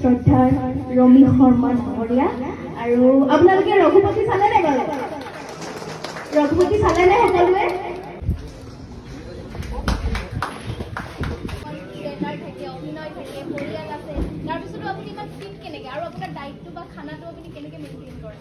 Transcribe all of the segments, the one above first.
শ্ৰদ্ধাৰ ৰমি শৰ্মা ডাঙৰীয়া আৰু আপোনালোকে ৰঘুপতি চালে নে বাৰু? ৰঘুপতি চালে নে সকলোৱে? অভিনয় থাকে, পৰিয়াল আছে, তাৰপিছতো আপুনি ইমান ফিট কেনেকে আৰু আপোনাৰ ডায়েটটো বা খানাটো আপুনি কেনেকে মেইনটেইন কৰে?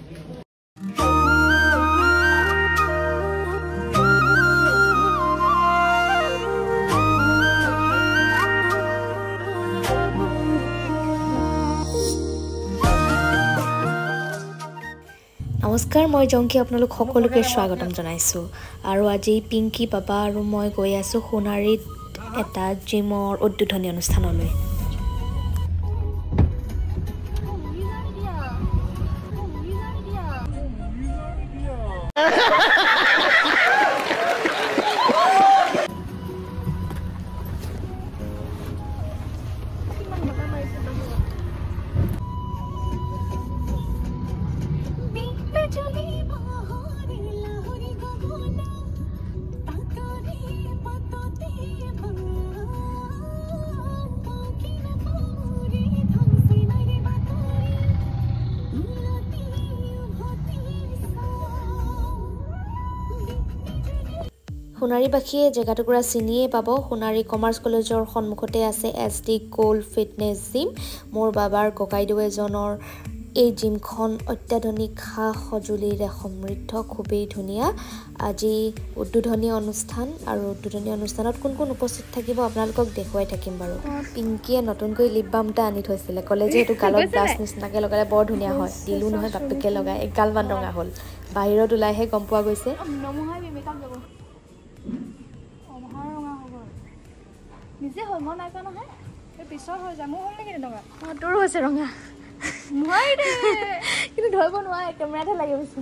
নমস্কাৰ, মই জংকি আপোনালোক সকলোকে স্বাগতম জনাইছোঁ। আৰু আজি পিংকি বাবা আৰু মই গৈ আছোঁ সোণাৰীত এটা জিমৰ উদ্বোধনী অনুষ্ঠানলৈ। সোণাৰীবাসীয়ে জেগাটুকুৰা চিনিয়ে পাব। সোণাৰী কমাৰ্চ কলেজৰ সন্মুখতে আছে SD গ'ল্ড ফিটনেছ জিম। মোৰ বাবাৰ ককাইদেউ এজনৰ এই জিমখন অত্যাধুনিক সা সঁজুলিৰে সমৃদ্ধ, খুবেই ধুনীয়া। আজি উদ্বোধনী অনুষ্ঠান, আৰু উদ্বোধনী অনুষ্ঠানত কোন কোন উপস্থিত থাকিব আপোনালোকক দেখুৱাই থাকিম বাৰু। পিংকিয়ে নতুনকৈ লিপ বাম এটা আনি থৈছিলে, ক'লে যে এইটো গালত ব্ৰাছ নিচিনাকৈ লগালে বৰ ধুনীয়া হয়। দিলো নহয়, বাপেকে লগাই এগালমান ৰঙা হ'ল। বাহিৰত ওলাইহে গম পোৱা গৈছে। নিজে হ'ল, মই নাই কোৱা নহয়, পিছত হৈ যায়। মোৰ হ'ল নেকি তেনেকুৱা? তোৰো হৈছে ৰঙা, নোৱাৰি দে, কিন্তু ধৰিব নোৱাৰে, কেমেৰাতহে লাগে বেছি।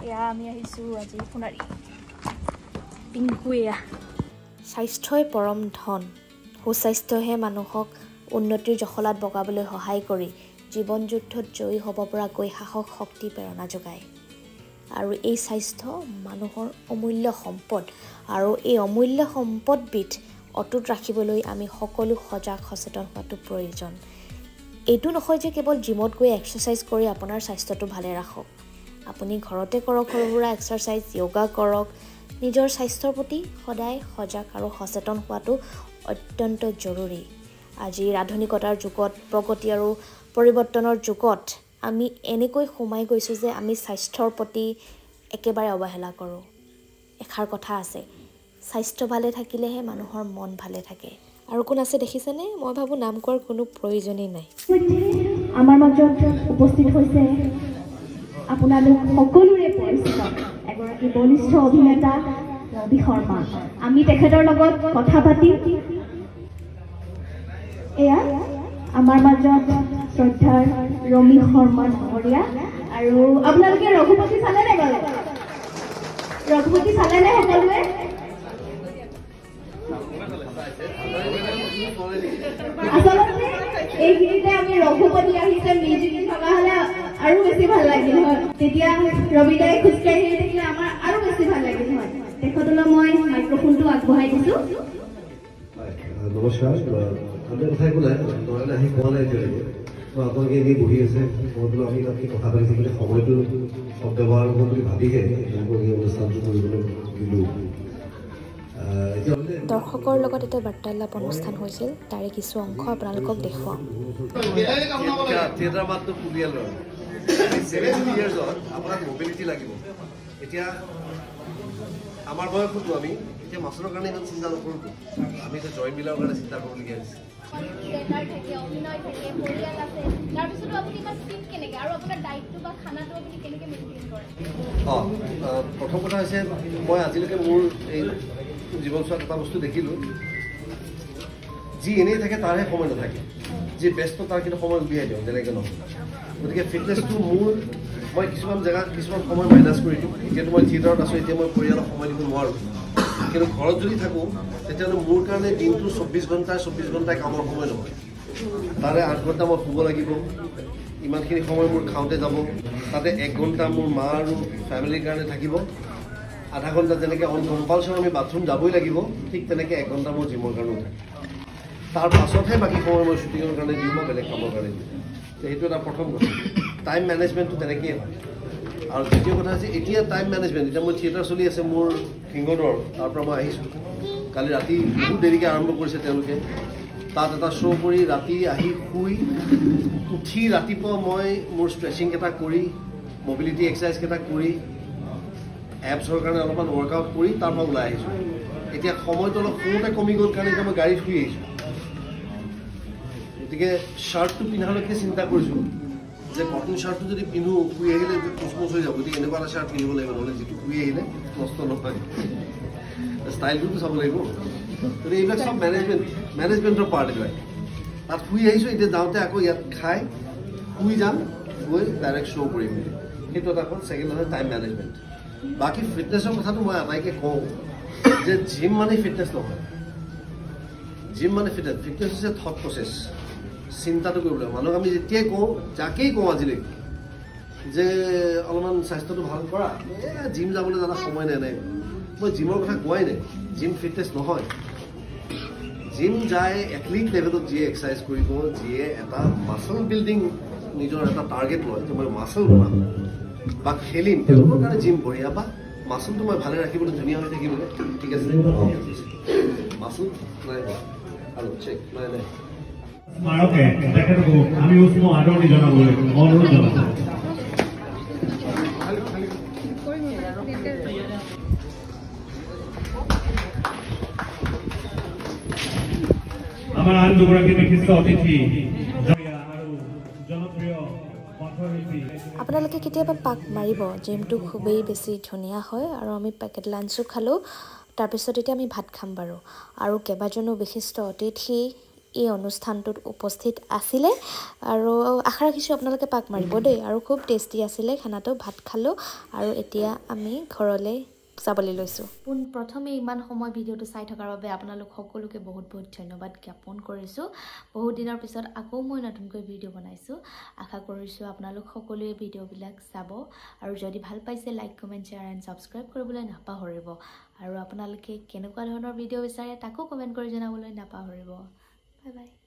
এয়া আমি আহিছোঁ আজি সোণাৰী। পিংকু এয়া। স্বাস্থ্যই পৰম ধন। সুস্বাস্থ্যহে মানুহক উন্নতিৰ জখলাত বগাবলৈ সহায় কৰি জীৱন যুদ্ধত জয়ী হ'ব পৰাকৈ সাহস, শক্তি, প্ৰেৰণা যোগায়। আৰু এই স্বাস্থ্য মানুহৰ অমূল্য সম্পদ, আৰু এই অমূল্য সম্পদবিধ অটুট ৰাখিবলৈ আমি সকলো সজাগ সচেতন হোৱাটো প্ৰয়োজন। এইটো নহয় যে কেৱল জিমত গৈ এক্সাৰচাইজ কৰি আপোনাৰ স্বাস্থ্যটো ভালে ৰাখক। আপুনি ঘৰতে কৰক সৰু সুৰা এক্সাৰচাইজ, য়োগা কৰক। নিজৰ স্বাস্থ্যৰ প্ৰতি সদায় সজাগ আৰু সচেতন হোৱাটো অত্যন্ত জৰুৰী। আজিৰ আধুনিকতাৰ যুগত, প্ৰগতি আৰু পৰিৱৰ্তনৰ যুগত আমি এনেকৈ সোমাই গৈছোঁ যে আমি স্বাস্থ্যৰ প্ৰতি একেবাৰে অৱহেলা কৰোঁ। এষাৰ কথা আছে, স্বাস্থ্য ভালে থাকিলেহে মানুহৰ মন ভালে থাকে। আৰু কোন আছে দেখিছেনে? মই ভাবোঁ নাম কোৱাৰ কোনো প্ৰয়োজনেই নাই। আমাৰ মাজত উপস্থিত হৈছে আপোনালোক সকলোৰে পৰিচিত এগৰাকী বলিষ্ঠ অভিনেতা ৰবি শৰ্মা। আমি তেখেতৰ লগত কথা পাতিম। এয়া আমাৰ মাজত শ্ৰদ্ধাৰ ৰমি শৰ্মা ডাঙৰীয়া আৰু আপোনালোকে ৰঘুপতি চালে নে বাৰু? ৰঘুপতি চালে নে সকলোৱে? আচলতে এইখিনিতে আমি ৰঘুপতি আহিছে মিউজিক থকা হ'লে আৰু বেছি ভাল লাগিল হয়। তেতিয়া ৰবিদাই খোজকাঢ়ি আহি থাকিলে আমাৰ আৰু বেছি ভাল লাগিল হয়। তেখেতলৈ মই মাইক্ৰফোনটো আগবঢ়াই দিছোঁ। নমস্কাৰ। আপুনি কথাই ক'লে নহ'লে আহি পোৱা নাই এতিয়ালৈকে। আপোনালোকে এনেই বহি আছে, মই বোলো আমি তাতকৈ কথা পাতি থাকিলে সময়টো ব্যৱহাৰ হ'ব বুলি ভাবিহে এই অনুষ্ঠানটো কৰিবলৈ দিলোঁ। দৰ্শকৰ লগত এটা বাৰ্তালাপ অনুষ্ঠান হৈছিল, তাৰে কিছু অংশ আপোনালোকক দেখুৱাম। থিয়েটাৰ মাত্ৰ পৰিয়ালৰ 70 ইয়াৰ্ছত আপোনাক মবিলিটি লাগিব। এতিয়া আমাৰ বয়সতো আমি এতিয়া মাছৰ কাৰণে ইমান চিন্তা নকৰোঁতো, আমি এতিয়া জইন বিলাকৰ কাৰণে চিন্তা কৰিবলগীয়া হৈছে। অভিনয় থাকে, পৰিয়াল আছে, তাৰপিছতো আপুনি ইমান ফিট কেনেকে আৰু আপোনাৰ ডায়েটটো বা খানাটো আপুনি কেনেকে মেইনটেইন কৰে? প্ৰথম কথা হৈছে, মই আজিলৈকে মোৰ এই জীৱনচোৱাত এটা বস্তু দেখিলোঁ, যি এনেই থাকে তাৰহে সময় নাথাকে, যি ব্যস্ত তাৰ কিন্তু সময় উলিয়াই দিওঁ, যেনেকৈ নহয়। গতিকে ফিটনেছটো মই কিছুমান জেগাত কিছুমান সময় মাইনাছ কৰি দিওঁ। এতিয়াতো মই থিয়েটাৰত আছোঁ, এতিয়া মই পৰিয়ালক সময় দিব নোৱাৰোঁ। কিন্তু ঘৰত যদি থাকোঁ তেতিয়াহ'লে মোৰ কাৰণে দিনটো 24 ঘণ্টাই কামৰ সময় নহয়। তাৰে 8 ঘণ্টা মই শুব লাগিব, ইমানখিনি সময় মোৰ খাওঁতে যাব। তাতে 1 ঘণ্টা মোৰ মা আৰু ফেমিলিৰ কাৰণে থাকিব। আধা ঘণ্টা যেনেকৈ অন কম্পালচৰি আমি বাথৰুম যাবই লাগিব, ঠিক তেনেকৈ 1 ঘণ্টা মোৰ জিমৰ কাৰণেও থাকে। তাৰ পাছতহে বাকী সময় মই শ্বুটিঙৰ কাৰণে দিওঁ বা বেলেগ কামৰ কাৰণে দিওঁ সেইটো এটা প্ৰথম কথা টাইম মেনেজমেণ্টটো তেনেকৈয়ে হয় আৰু দ্বিতীয় কথা হৈছে এতিয়া টাইম মেনেজমেণ্ট এতিয়া মোৰ থিয়েটাৰ চলি আছে মোৰ সিংহদৰ তাৰ পৰা মই আহিছোঁ কালি ৰাতি বহুত দেৰিকৈ আৰম্ভ কৰিছে তেওঁলোকে তাত এটা শ্ব' কৰি ৰাতি আহি শুই উঠি ৰাতিপুৱা মই মোৰ ষ্ট্ৰেচিংকেইটা কৰি মবিলিটি এক্সাৰচাইজকেইটা কৰি এপছৰ কাৰণে অলপমান ৱৰ্কআউট কৰি তাৰ পৰা ওলাই আহিছোঁ এতিয়া সময়টো অলপ শুওঁতে কমি গ'ল কাৰণে এতিয়া মই গাড়ীত শুই আহিছোঁ গতিকে শ্বাৰ্টটো পিন্ধালৈকে চিন্তা কৰিছোঁ যে কটন শ্বাৰ্টটো যদি পিন্ধো শুই আহিলে কুচমুচ হৈ যাব গতিকে এনেকুৱা এটা শ্বাৰ্ট পিন্ধিব লাগিব নহ'লে যিটো শুই আহিলে নষ্ট নহয় ষ্টাইলটোতো চাব লাগিব গতিকে এইবিলাক চব মেনেজমেণ্টৰ পাৰ্ট এইবিলাক তাত শুই আহিছোঁ এতিয়া যাওঁতে আকৌ ইয়াত খাই শুই যাম গৈ ডাইৰেক্ট শ্ব' কৰিম সেইটো এটা হ'ল ছেকেণ্ড হ'ল টাইম মেনেজমেণ্ট বাকী ফিটনেছৰ কথাটো মই আটাইকে কওঁ যে জিম মানে ফিটনেছ নহয় জিম মানে ফিটনেছ হৈছে থট প্ৰচেছ চিন্তাটো কৰিব লাগিব মানুহক আমি যেতিয়াই কওঁ যাকেই কওঁ আজিলৈকে যে অলপমান স্বাস্থ্যটো ভাল কৰা জিম যাবলৈ জানা সময় নাই মই জিমৰ কথা কোৱাই নাই জিম ফিটনেছ নহয় জিম যায় এথলিট লেভেলত যিয়ে এক্সাৰচাইজ কৰিব যিয়ে এটা মাছল বিল্ডিং নিজৰ এটা টাৰ্গেট লয় যে মই মাছল বনাম বা খেলিম তেওঁলোকৰ কাৰণে জিম বঢ়িয়া বা মাছলটো মই ভালে ৰাখিবলৈ ধুনীয়া হৈ থাকিবলৈ ঠিক আছে মাছল নাই আৰু চেক নাই নাই স্মাৰকে তেখেতকো আমি উষ্ম আদৰণি জনাবলৈ অনুৰোধ জনাইছোঁ আমাৰ আন দুগৰাকী বিশিষ্ট অতিথি আৰু জনপ্ৰিয় কণ্ঠশিল্পী আপোনালোকে কেতিয়াবা পাক মাৰিব জিমটো খুবেই বেছি ধুনীয়া হয় আৰু আমি পেকেট লাঞ্চো খালোঁ তাৰপিছত এতিয়া আমি ভাত খাম বাৰু আৰু কেইবাজনো বিশিষ্ট অতিথি এই অনুষ্ঠানটোত উপস্থিত আছিলে আৰু আশা ৰাখিছোঁ আপোনালোকে পাক মাৰিব দেই আৰু খুব টেষ্টি আছিলে খানাটো ভাত খালোঁ আৰু এতিয়া আমি ঘৰলৈ যাবলৈ লৈছোঁ পোনপ্ৰথমে ইমান সময় ভিডিঅ'টো চাই থকাৰ বাবে আপোনালোক সকলোকে বহুত বহুত ধন্যবাদ জ্ঞাপন কৰিছোঁ বহুত দিনৰ পিছত আকৌ মই নতুনকৈ ভিডিঅ' বনাইছোঁ আশা কৰিছোঁ আপোনালোক সকলোৱে ভিডিঅ'বিলাক চাব আৰু যদি ভাল পাইছে like comment share and subscribe কৰিবলৈ নাপাহৰিব আৰু আপোনালোকে কেনেকুৱা ধৰণৰ ভিডিঅ' বিচাৰে তাকো কমেণ্ট কৰি জনাবলৈ নাপাহৰিব বাই বাই